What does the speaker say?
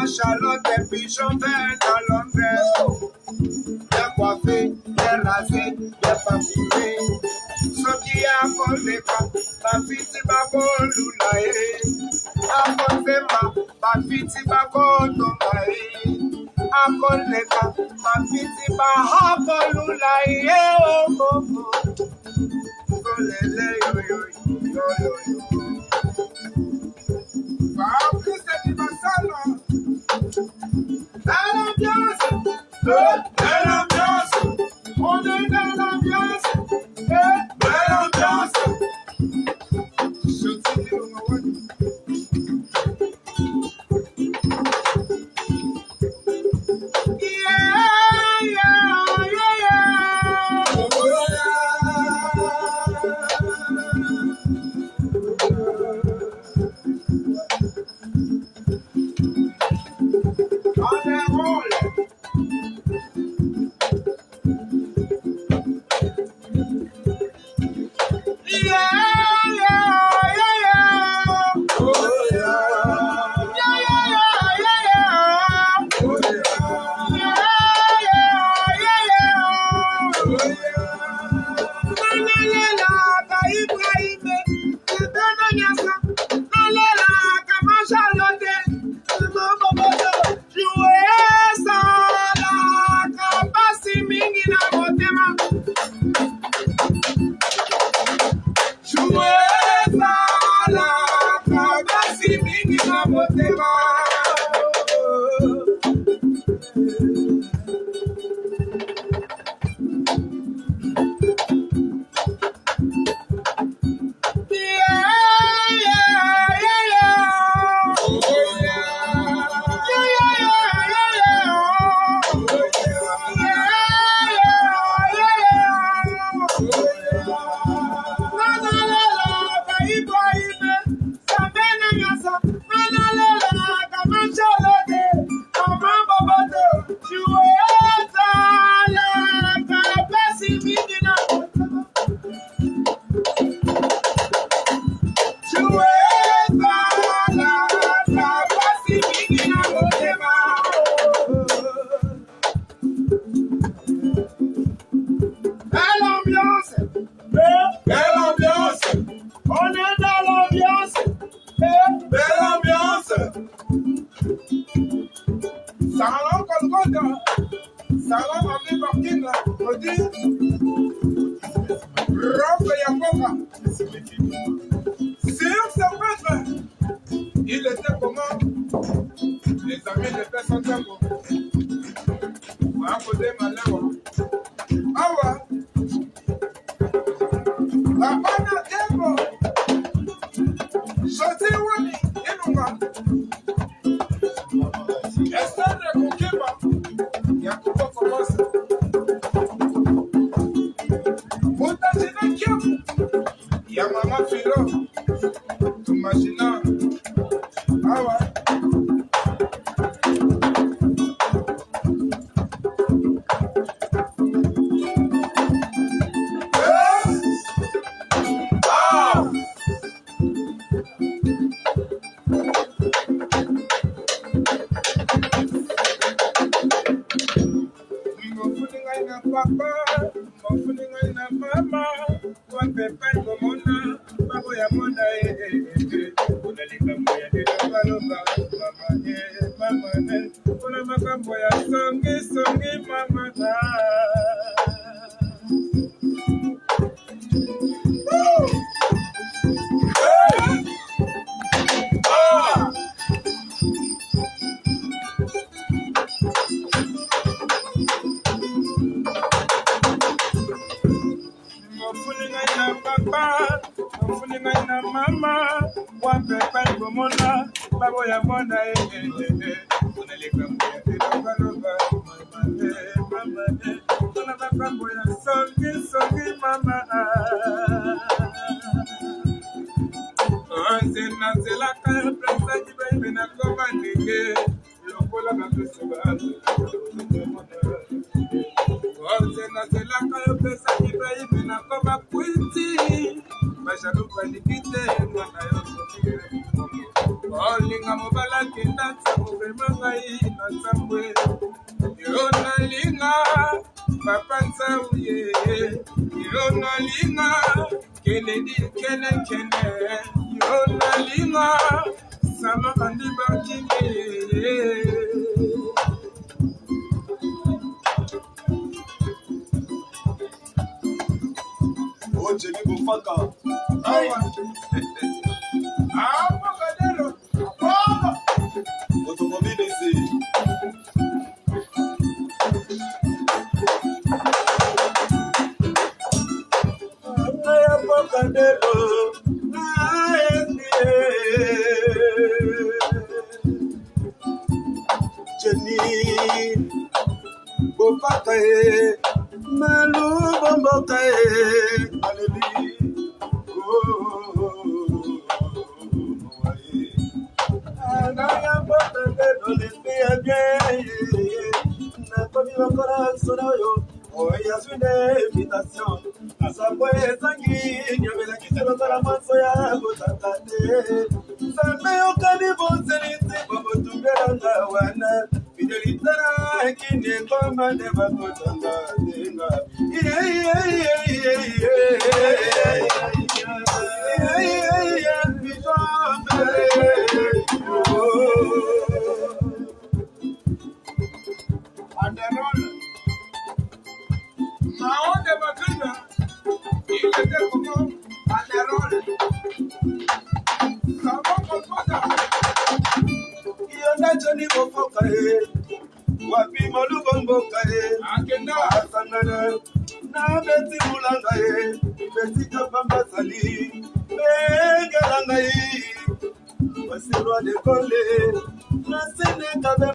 Charlotte, puis chauffeur dans l'ombre. Bien coiffé, bien rasé, bien parfumé. Ce qui a collé pas, ma fille c'est pas bon loulaé. A collé pas, ma fille c'est pas bon loulaé. A collé pas, ma fille c'est pas bon loulaé. Oh oh oh, collé yo yo yo yo yo. Wow, Christ qui va salon. L'ambiance, l'ambiance, on est dans l'ambiance, l'ambiance. Je dis il était comment? Les amis de personne tempo. Un côté malheureux. Ah ouais. La bonne tempo. Je sais où il est. Est-ce que le coquet il y a tout pour commencer. Vous t'achetez qui? Il y a maman Philo. Tu m'imagines. Ah ouais. mama, one pepper for mona, babo ya mona, mama. Zela kaya presa jibe na koma nige lokola na festival zela kaya presa jibe na koma kwiti masharu panikite mwana yote olinga mobala kenda tsambe mangai na tsambwe yona linga papa tsauye yona linga Kennedy kene yona linga sama kandi bakine oje ni bufaka Kadero automobile Kadero Jenny Bofakae Malu Bombokae Aleli Anaya Bofakae Olympiade Nakomi Corazonayo Oya Swine invitation Asabwe Sangi Nyamela Kiselo Karamanso ya Gotakate Same Okani Bonselite Bobo Tungeranga Wana Fidelitara Kine Koma Neva Kotanga Denga Wapi malu bombo kae, akenda asangana, na beti mulangae, beti kapamba sali, bengalangai, wasirwa de kole, na sene kabe.